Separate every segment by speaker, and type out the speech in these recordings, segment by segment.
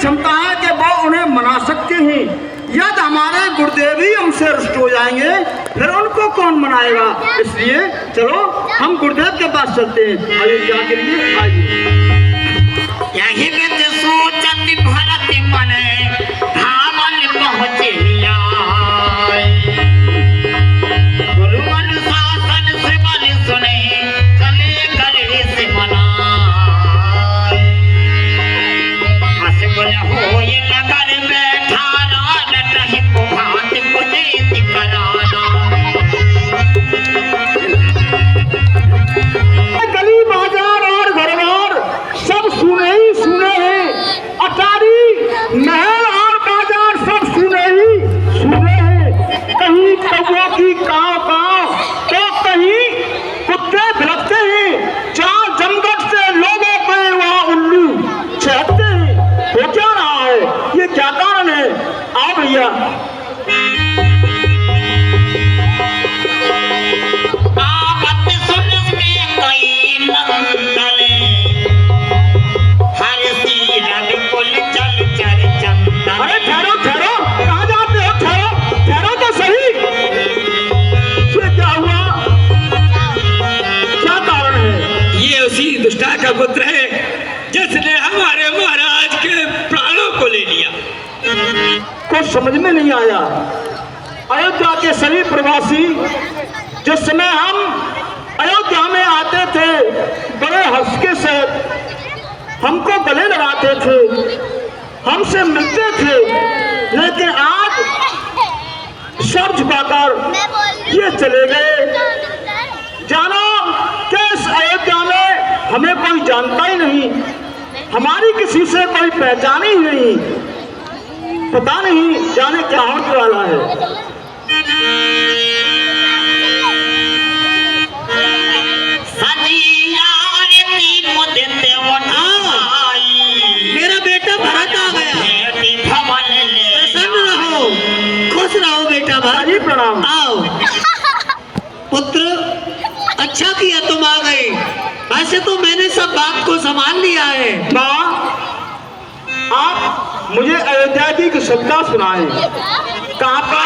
Speaker 1: क्षमता है कि वो उन्हें मना सकते हैं। यदि हमारे गुरुदेव ही हमसे रुष्ट हो जाएंगे फिर उनको कौन मनाएगा। इसलिए चलो हम गुरुदेव के पास चलते हैं। अयोध्या के लिए आइए।
Speaker 2: यही सोचत भरत मन धामन पहुँचिया गुरु अनुशासन से मन सुने चले करे से मना हस बोले हो ये नगर बैठा नहीं भात पुनीत कराना
Speaker 1: गली बाजार और घरवार सब सुने ही सुने हैं। अटारी महल और बाजार सब सुने ही सुने हैं। कहीं कौवा की काव काव तो कहीं कुत्ते भिड़कते हैं। चार जमघट से लोगों पे वहाँ उल्लू चहकते हैं। हो क्या रहा है, ये क्या कारण है? आओ भैया। अरे ठहरो ठहरो, कहाँ जाते हो? ठहरो ठहरो तो सही। ये क्या हुआ, क्या कारण है?
Speaker 3: ये उसी दुष्टा का पुत्र है जिसने हमारे महाराज के प्राणों को ले लिया।
Speaker 1: कुछ समझ में नहीं आया। अयोध्या के सभी प्रवासी जिस समय हम अयोध्या में आते थे बड़े हंस के से हमको गले लगाते थे, हमसे मिलते थे, लेकिन आज सब झुकाकर ये चले गए। जानो कि इस अयोध्या में हमें कोई जानता ही नहीं, हमारी किसी से कोई पहचान ही नहीं। पता नहीं जाने क्या होने वाला है।
Speaker 3: मेरा बेटा भरत आ गया। प्रसन्न रहो, खुश रहो बेटा भरत।
Speaker 1: जी प्रणाम।
Speaker 3: आओ पुत्र, अच्छा किया तुम आ गए। वैसे तो मैंने सब बात को संभाल लिया है।
Speaker 1: माँ, आप मुझे अयोध्या जी की सत्ता सुनाए। कहाँ पर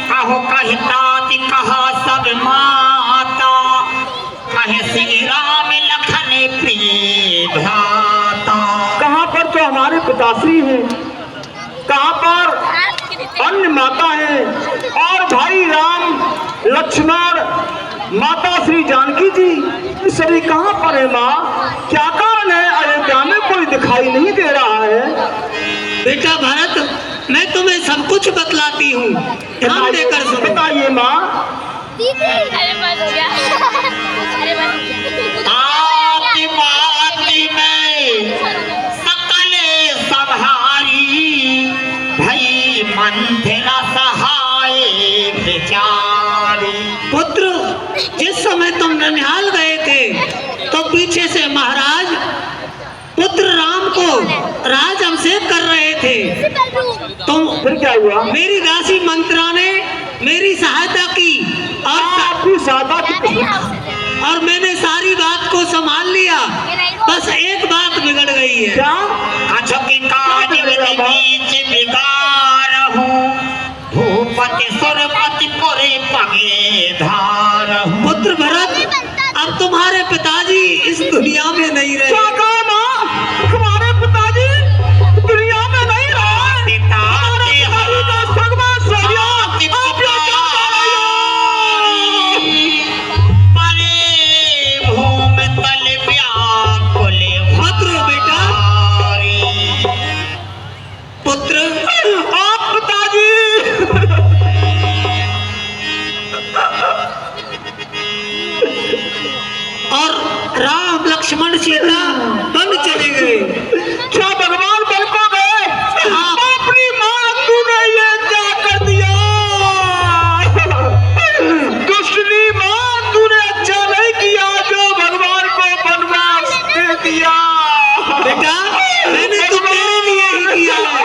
Speaker 2: कहो कहता कहा सब माता कहे श्री राम लखन प्रिय भ्राता।
Speaker 1: कहाँ पर तो हमारे पिताश्री हैं, कहाँ पर अन्य माता है, और भाई राम लक्ष्मण माता श्री जानकी जी ये सभी कहाँ पर है। माँ, क्या कारण है अयोध्या में कोई दिखाई नहीं दे रहा है?
Speaker 3: बेटा भरत, मैं तुम्हें सब कुछ बतलाती हूँ, ध्यान देकर सुनो।
Speaker 1: बताइए माँ।
Speaker 4: अरे बस हो गया। अरे बस हो गया।
Speaker 2: आती बाती में सकले सभारी भई मंथरा सहाय बेचारी।
Speaker 3: पुत्र, जिस समय तुम ननिहाल गए थे तो पीछे से महाराज पुत्र राम को राज अभिषेक कर रहे थे। तुम
Speaker 1: फिर क्या हुआ?
Speaker 3: मेरी दासी मंत्रा ने मेरी सहायता की और
Speaker 1: आपकी सहायता की
Speaker 3: और मैंने सारी बात को संभाल लिया। बस एक बात बिगड़ गई है।
Speaker 1: क्या?
Speaker 2: कछु की काज बीच बिगाड़ हूँ भूपति सुरपति पुरे पगे धार हूँ।
Speaker 3: पुत्र भरत, अब तुम्हारे पिताजी इस दुनिया में नहीं रहे।
Speaker 1: क्या कहा माँ? हमारे पिताजी दुनिया में नहीं रहे।
Speaker 3: पुत्र,
Speaker 1: आप पिताजी
Speaker 3: और राम लक्ष्मण सीता बन चले गए।
Speaker 1: क्या भगवान बन को गए? अपनी माँ तूने ये क्या कर दिया? दुष्टनी माँ, तूने अच्छा नहीं किया जो भगवान को वनवास दे दिया।
Speaker 3: बेटा, मैंने तो तेरे लिए ही किया है।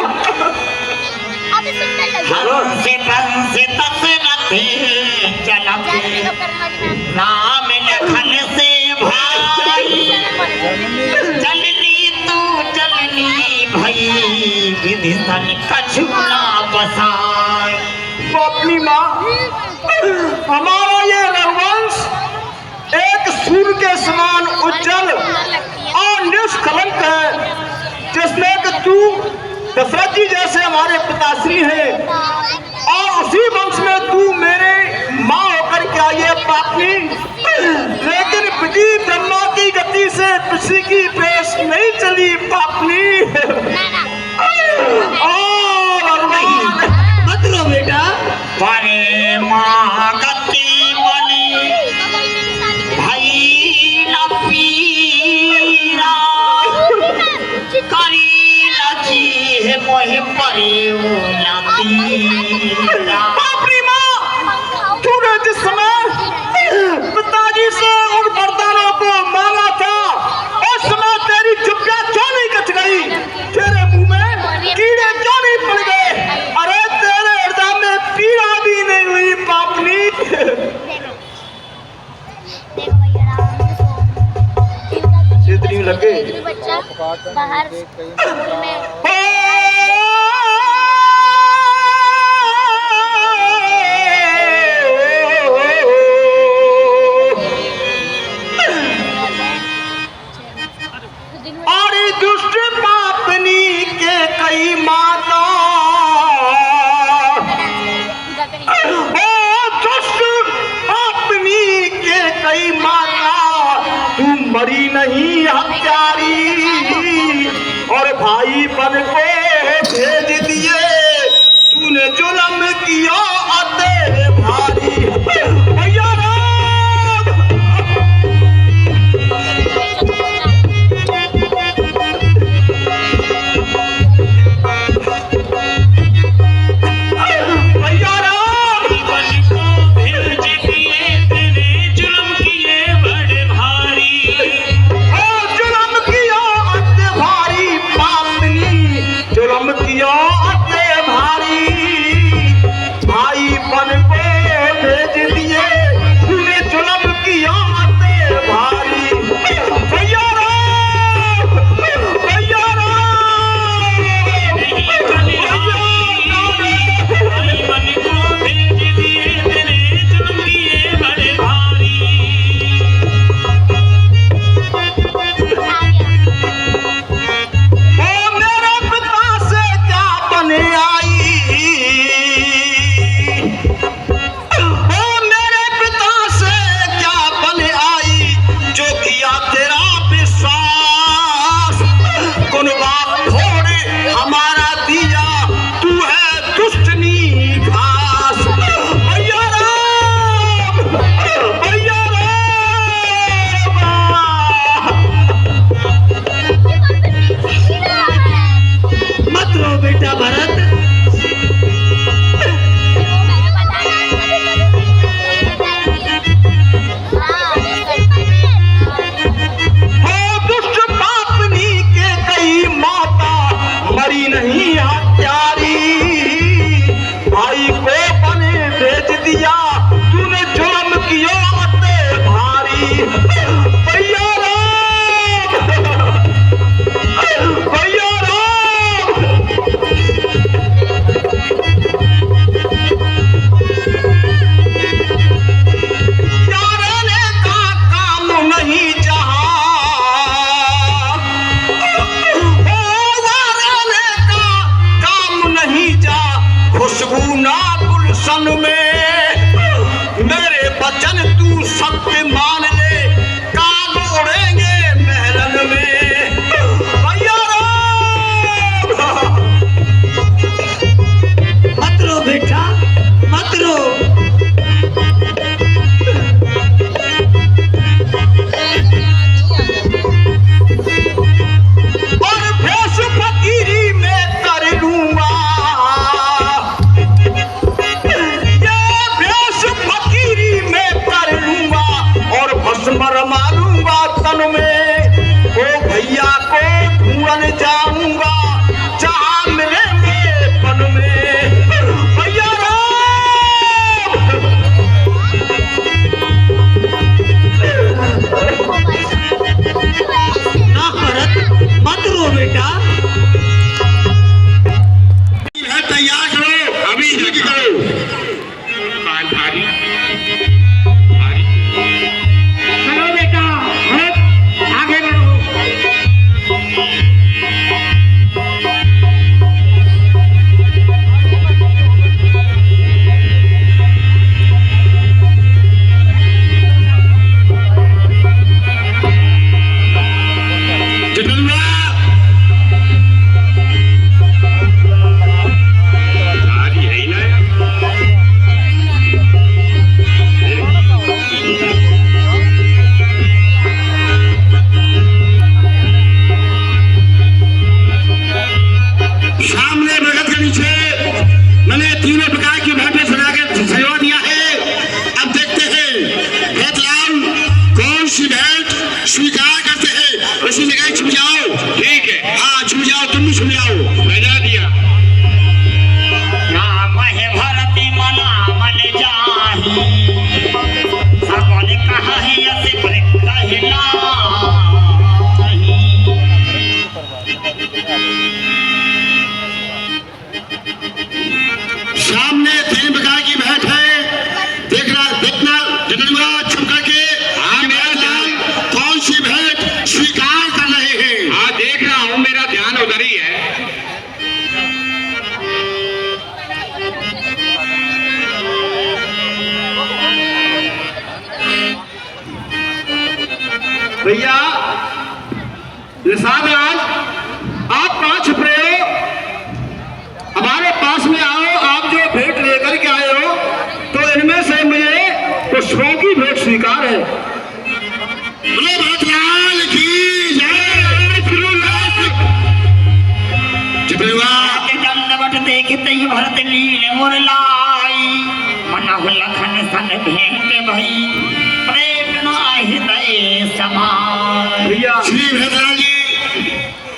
Speaker 2: से दशरथ चलते राम लखन से भाई चलनी तू चलनी भई दिसन कछु ना बसाए।
Speaker 1: वो अपनी माँ हमारा ये रघुवंश एक सूर्य के समान उज्जवल और निष्कलंक है, जिसमें कि तू दशरथ जी जैसे हमारे पिताश्री हैं और उसी वंश में तू मेरे माँ होकर के आई है पापनी। लेकिन विधि ब्रह्मा की गति से किसी की पेश नहीं चली पापनी।
Speaker 3: मत रो बेटा।
Speaker 2: परे माँ गति मनी भाई न पीरा करी लखी है मोह परे न पीरा।
Speaker 1: पापनी माँ, तूने जिस समय पिताजी से उन वरदानों को मांगा था उस समय तेरी चुप्पा क्यों नहीं कच गई? तेरे मुंह में कीड़े क्यों नहीं पड़ गए? अरे तेरे हृदय में पीड़ा भी नहीं हुई पापनी। इतनी लगे
Speaker 4: बच्चा बाहर में
Speaker 1: और दुष्ट पापनी के कई माता, दुष्ट पापनी के कई माता, तू मरी नहीं हत्यारी और भाई बन को भेज दिए। तूने जुल्म किया अते भारी। भैया राम, भैया राम,
Speaker 2: बन को भेज दिए तेरे जुल्म किए बड़े भारी।
Speaker 1: ओ जुल्म किया अते भारी पापनी, जुल्म किया अते भारी। भाई बन को भेज दिए, तूने जुल्म किया अते भारी। भैया राम, भैया राम,
Speaker 2: भाई बन को भेज दिए तेरे जुल्म किए बड़े भारी।
Speaker 1: ओ मेरे पिता से क्या बने आई? ओ मेरे पिता से क्या बने आई? जो किया तेरा विश्वास, कुन बाप थोड़े हमारा दिया, तू है दुष्टनी घास। भैया राम, भैया राम,
Speaker 3: मत रो बेटा भरत।
Speaker 1: हो दुष्ट पापनी के कई माता, मरी नहीं हत्यारी। भाई को बने भेज दिया, तूने जुल्म किया अते भारी। भैया राम, भैया राम, यारने का काम नहीं जहाँ, यारने का काम नहीं जा, खुशबू ना गुलशन में। मेरे वचन तू सत्य मान ले, काग उड़ेंगे महलन में। भैया राम,
Speaker 3: मत रो बेटा, मत रो।
Speaker 1: और भेष फकीरी में कर लूंगा, ये भेष फकीरी में कर लूंगा और
Speaker 5: कुछ ले आओ। भेजा दिया।
Speaker 2: राम है भरती मना मन जाही सबने कहा है ऐसे पर कहना
Speaker 5: सामने 3 प्रकार की भेंट है। देखना देखना जगदम्बा छुप करके मेरा ध्यान कौन सी भेंट स्वीकार कर रहे हैं। हाँ देख रहा हूँ, मेरा ध्यान उधर ही है।
Speaker 1: भैया निषाद राज, आप कहाँ छुप रहे हो? हमारे पास में आओ। आप जो भेंट लेकर के आए हो तो इनमें से मुझे पुष्पों की भेंट स्वीकार है।
Speaker 5: बोलो भरतलाल की जय। जगदम्बा
Speaker 2: के दंडवत देखते ही भरत लील मोर लाई मना लखन सन भेंट भई प्रेम ना हृदय समान।
Speaker 1: भैया
Speaker 5: श्री भरतलाल जी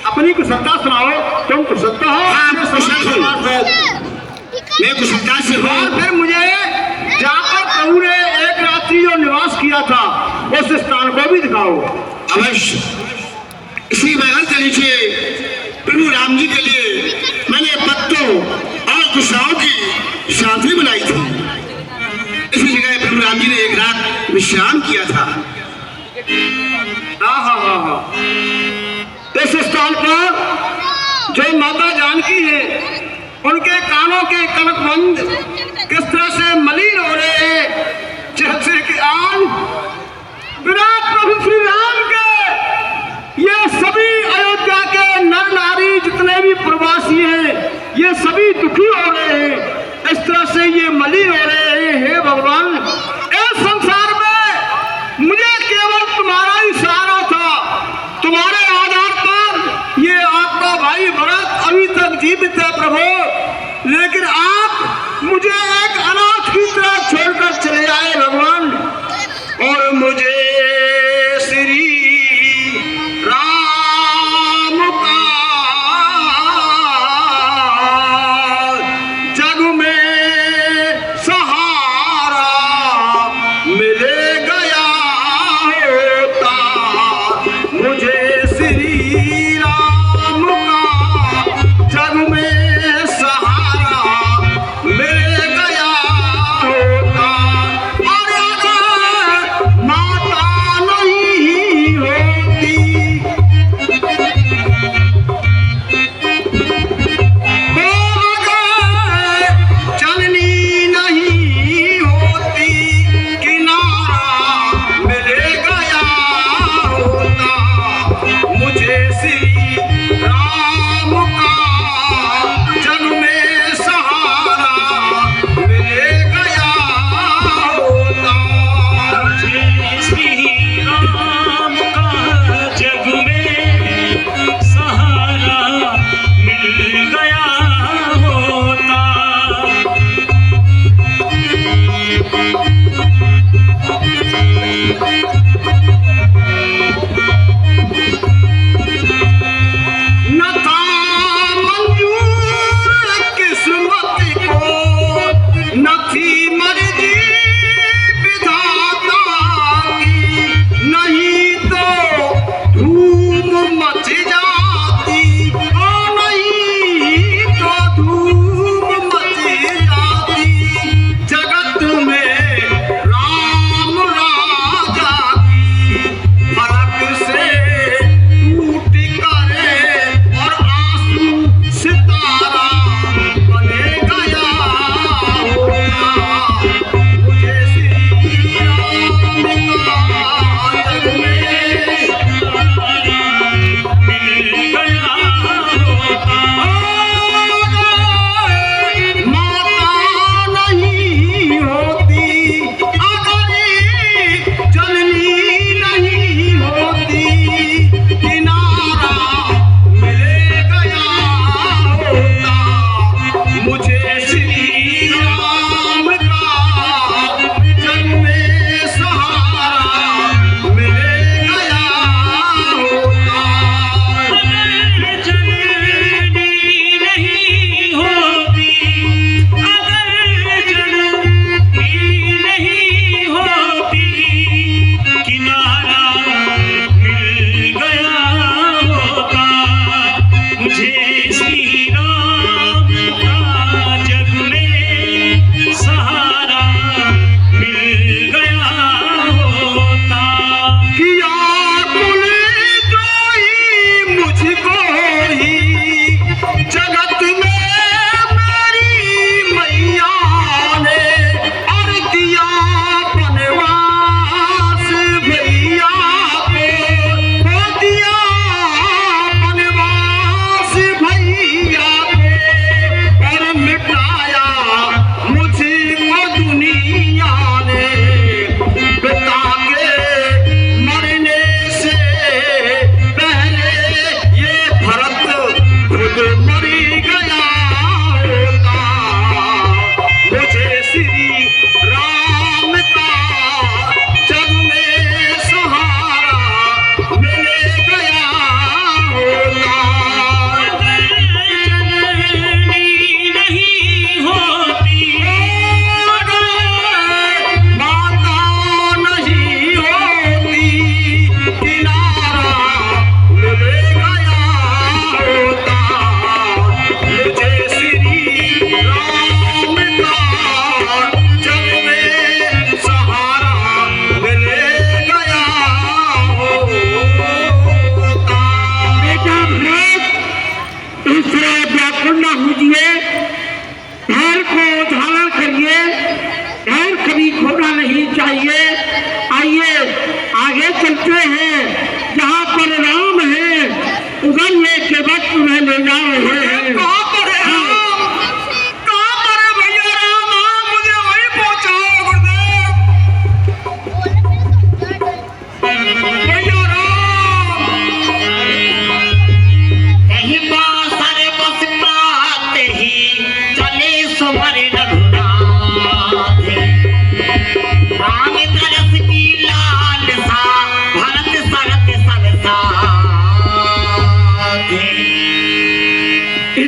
Speaker 1: अपनी कुशलता सुनाओ। तुम कुशलता हो?
Speaker 5: हाँ,
Speaker 1: मैं
Speaker 5: कुशल हूँ। मैं कुशलता से
Speaker 1: और
Speaker 5: हूँ।
Speaker 1: फिर मुझे जाकर प्रभु ने एक रात्रि जो निवास किया था उस स्थान को भी दिखाओ।
Speaker 5: अवश्य। इसी महल के नीचे प्रभु राम जी के लिए मैंने पत्तों और कुशाओं की शांति बनाई थी। इसी जगह प्रभु राम जी ने एक रात विश्राम किया था।
Speaker 1: हाँ। इस स्थान पर जो माता जानकी है उनके कानों के कनकबंद किस तरह से मलिन हो रहे हैं, जैसे कि आज विराट प्रभु श्री राम के ये सभी अयोध्या के नर नारी जितने भी प्रवासी हैं ये सभी दुखी हो रहे हैं। इस तरह से ये मलिन हो रहे हैं। हे भगवान, इस संसार में मुझे केवल तुम्हारा ही सहारा था। तुम्हारे आधार पर ये आपका भाई भरत अभी तक जीवित है प्रभु, लेकिन आप मुझे एक अनाथ की तरह छोड़कर चले आए भगवान। और मुझे श्री राम का जग में सहारा मिले गया होता। मुझे श्री राम का जग में सहारा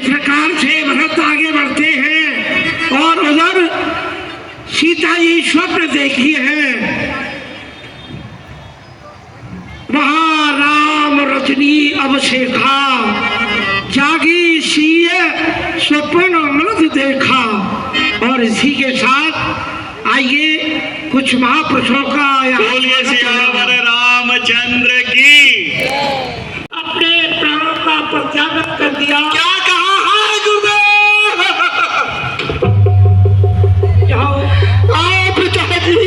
Speaker 3: प्रकार से भरत आगे बढ़ते हैं और उधर सीता जी स्वप्न देखी है, वहां राम रजनी अभिषेखा, जागी सीय स्वप्न अमृत देखा। और इसी के साथ आइए कुछ महापुरुषों का
Speaker 1: बोलिए सियावर रामचंद्र की।
Speaker 3: अपने प्राणों का प्रत्यागत कर दिया।
Speaker 1: क्या कहा है गुरुदेव?
Speaker 3: जाओ
Speaker 1: आओ पिताजी।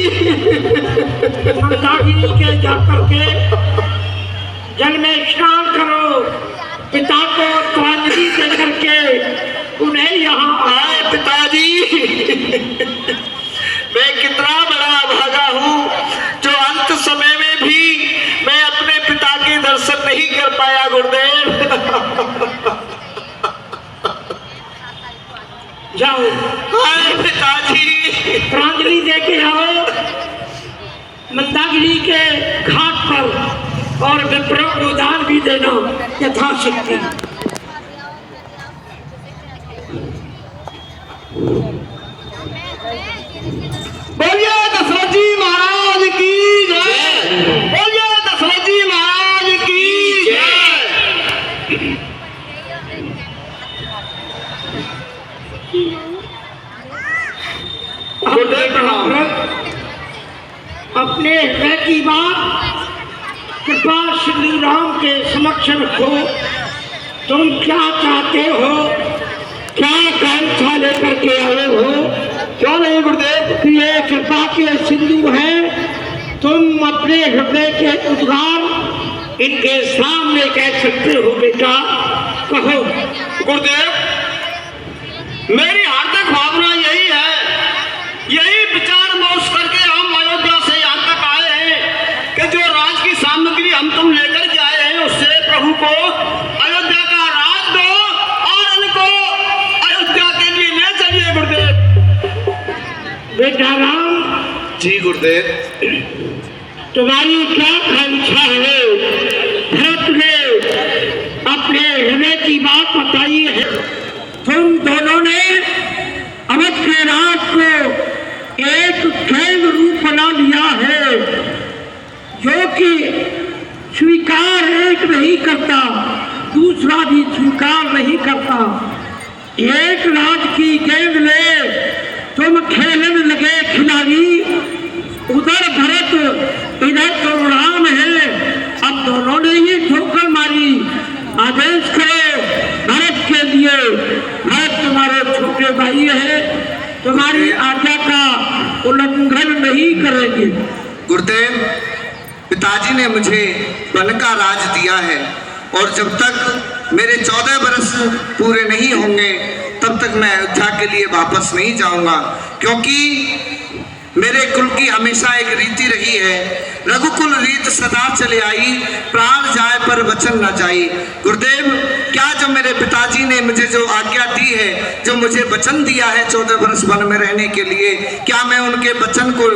Speaker 3: मंदाकिनी के जाकर के जल में स्नान करो, पिता को त्वांजलि दे करके उन्हें यहाँ
Speaker 1: आए पिताजी। मैं कितना बड़ा भागा हूँ जो अंत समय में भी मैं अपने पिता के दर्शन नहीं कर पाया गुरुदेव।
Speaker 3: जाओ
Speaker 1: आए पिताजी।
Speaker 3: प्रांजलि दे के आओ मंदाकिनी के घाट पर और विप्रों को दान भी देना यथाशक्ति।
Speaker 1: बोलिए दशरथ जी महाराज की जय। बोलिए दशरथ जी महाराज की जय। गुरुदेव प्रणाम।
Speaker 3: अपने हृदय की बात कृपा श्री राम के समक्ष रखो। तुम क्या चाहते हो, क्या कांक्षा लेकर के आए हो?
Speaker 1: क्या नहीं गुरुदेव?
Speaker 3: ये कृपा के सिंधु है, तुम अपने हृदय के उद्गार इनके सामने कह सकते हो। बेटा कहो।
Speaker 1: गुरुदेव, मेरी हार्दिक भावना यही है, यही विचार मोश करके हम अयोध्या से यहाँ तक आए हैं कि जो राज की सामग्री हम तुम लेकर के आए हैं उससे प्रभु को अयोध्या का राज दो और इनको अयोध्या के लिए ले चलिए गुरुदेव।
Speaker 3: बेटा राम
Speaker 5: जी गुरुदेव।
Speaker 3: तुम्हारी क्या कांक्षा है? भरत ने अपने हृदय की बात बताई है। तुम दोनों ने अवध के राज को एक केंद्र रूप बना लिया है, जो कि स्वीकार एक नहीं करता, दूसरा भी स्वीकार नहीं करता। एक राज की गेंद में तुम खेलने लगे खिलाड़ी, उधर भरत इधर तो राम है। अब दोनों ने ही ठोकर मारी। आदेश करो भरत के लिए। भरत तुम्हारे छोटे भाई है, तुम्हारी आज्ञा का उल्लंघन नहीं करेंगे।
Speaker 5: गुरुदेव, पिताजी ने मुझे वन का राज दिया है और जब तक मेरे 14 वर्ष पूरे नहीं होंगे तब तक मैं अयोध्या के लिए वापस नहीं जाऊंगा, क्योंकि मेरे कुल की हमेशा एक रीति रही है, रघुकुल रीत सदा चले आई, प्राण जाए पर वचन न जाई। गुरुदेव, क्या जो मेरे पिताजी ने मुझे जो आज्ञा दी है, जो मुझे वचन दिया है 14 वर्ष वन में रहने के लिए, क्या मैं उनके वचन को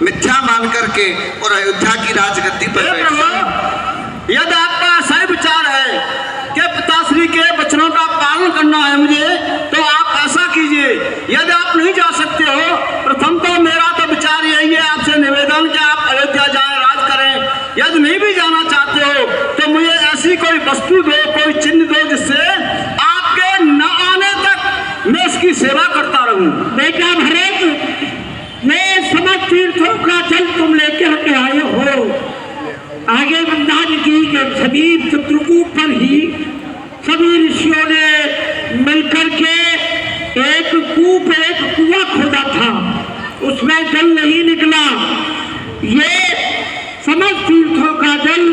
Speaker 5: मिथ्या मान करके और अयोध्या की राजगद्दी पर
Speaker 1: यदि आपका सही विचार है कि पिताश्री के वचनों का पालन करना है मुझे, तो आप ऐसा कीजिए। यदि आप नहीं जा सकते हो, प्रथम तो मेरा तो विचार यही है, आपसे निवेदन कि आप अयोध्या जाएं, राज करें। यदि नहीं भी जाना चाहते हो तो मुझे ऐसी कोई वस्तु दो, कोई चिन्ह दो जिससे आपके न आने तक मैं इसकी सेवा करता रहूं।
Speaker 3: बेटा भरत, ये समस्त तीर्थों का जल तुम लेकर के आए हो। आगे मंदाकिनी के समीप चित्रकूट पर ही सभी ऋषियों ने मिलकर के एक कुआं खोदा था, उसमें जल नहीं निकला। ये समस्त तीर्थों का जल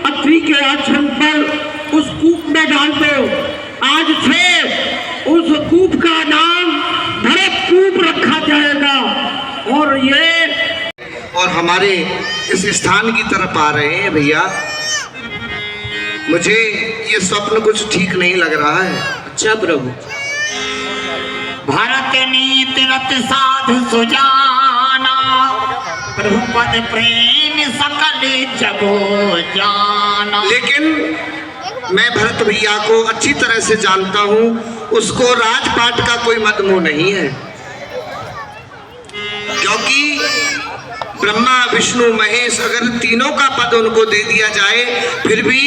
Speaker 3: अत्रि के आश्रम पर उस कूप में डाल दो। आज से उस कूप का नाम भरत कूप रखा जाएगा।
Speaker 5: और हमारे इस स्थान की तरफ आ रहे हैं भैया। मुझे ये स्वप्न कुछ ठीक नहीं लग रहा है।
Speaker 3: अच्छा प्रभु।
Speaker 2: भरत नीति रत साधु सुजाना, प्रभु पद प्रेम सकल जगो जाना।
Speaker 5: लेकिन मैं भरत भैया को अच्छी तरह से जानता हूँ उसको राजपाट का कोई मतमोह नहीं है, क्योंकि ब्रह्मा विष्णु महेश अगर तीनों का पद उनको दे दिया जाए फिर भी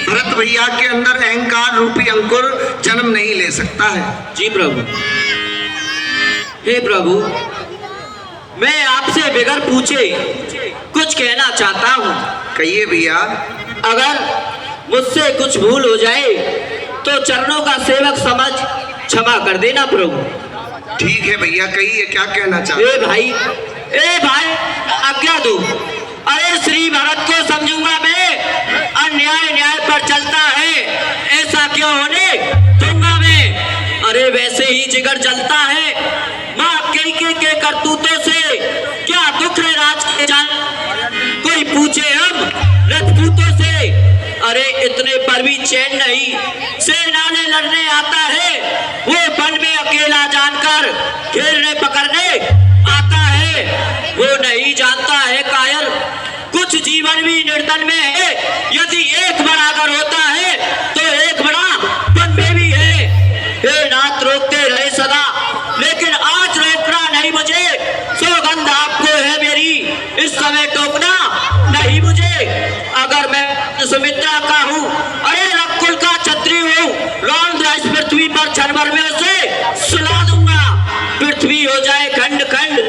Speaker 5: भरत भैया के अंदर अहंकार रूपी अंकुर जन्म नहीं ले सकता है।
Speaker 3: जी प्रभु। हे प्रभु, मैं आपसे बगैर पूछे कुछ कहना चाहता हूँ।
Speaker 5: कहिए भैया।
Speaker 3: अगर मुझसे कुछ भूल हो जाए तो चरणों का सेवक समझ क्षमा कर देना प्रभु।
Speaker 5: ठीक है भैया, कहिए क्या कहना चाहते।
Speaker 3: ए भाई आज्ञा दो। अरे श्री भरत को समझूंगा मैं, अन्याय न्याय पर चलता है, ऐसा क्यों होने दूंगा मैं। अरे वैसे ही जिगर जलता है माँ कैके के करतूतों से, क्या दुख है राज के जान कोई पूछे हम रजपूतों से। अरे इतने पर भी चैन नहीं, सेना ने लड़ने आता है, वो वन में अकेला जानकर घेरने पकड़ने आता है। वो नहीं जानता है कायर कुछ जीवन भी निर्धन में है, यदि एक बड़ा अगर होता है तो एक बड़ा वन में भी है। हे नाथ रोकते रहे सदा, लेकिन आज रोकना नहीं मुझे, सौगंध आपको है मेरी, इस समय टोकना नहीं मुझे। अगर मैं सुमित्रा का हूँ, अरे रकुल का छत्री हूँ, रौंद इस पृथ्वी पर क्षणभर में उसे सुला दूंगा। पृथ्वी हो जाए खंड खंड,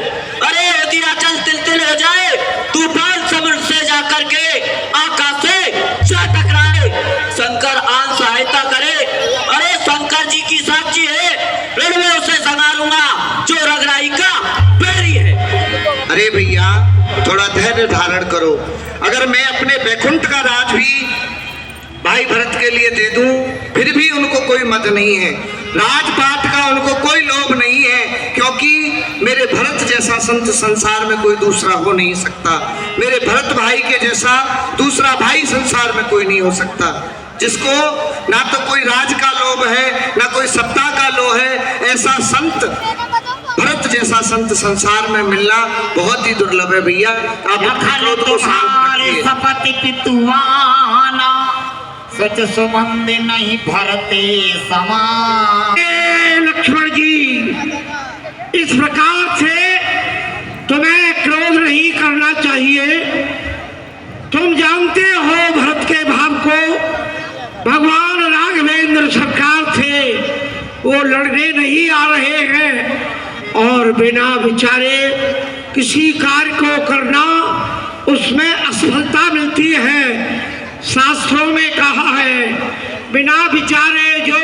Speaker 3: अरे उदयाचल तिल तिल हो जाए, तूफान समुद्र से जाकर के आकाश से जा टकराए, शंकर आन सहायता करे। अरे शंकर जी की साक्षी है, रण में उसे संभालूंगा जो रगराई का बैरी है।
Speaker 5: अरे भैया थोड़ा धैर्य धारण करो। अगर मैं अपने बैकुंठ का राज भी भाई भरत के लिए दे दूं फिर भी उनको कोई मत नहीं है, राजपाट का उनको कोई लोभ नहीं है, क्योंकि मेरे भरत जैसा संत संसार में कोई दूसरा हो नहीं सकता। मेरे भरत भाई के जैसा दूसरा भाई संसार में कोई नहीं हो सकता, जिसको ना तो कोई राज का लोभ है ना कोई सत्ता का लोभ है। ऐसा संत भरत जैसा संत संसार में मिलना बहुत ही दुर्लभ है भैया। आप क्रोध को शांत रखिए।
Speaker 2: सपति पितुआना सच सुमंद नहीं भरते समान।
Speaker 3: लक्ष्मण जी, इस प्रकार से तुम्हें क्रोध नहीं करना चाहिए। तुम जानते हो भरत के भाव को, भगवान राघवेंद्र सरकार थे, वो लड़ने नहीं आ रहे हैं, और बिना विचारे किसी कार्य को करना उसमें असफलता मिलती है। शास्त्रों में कहा है बिना विचारे जो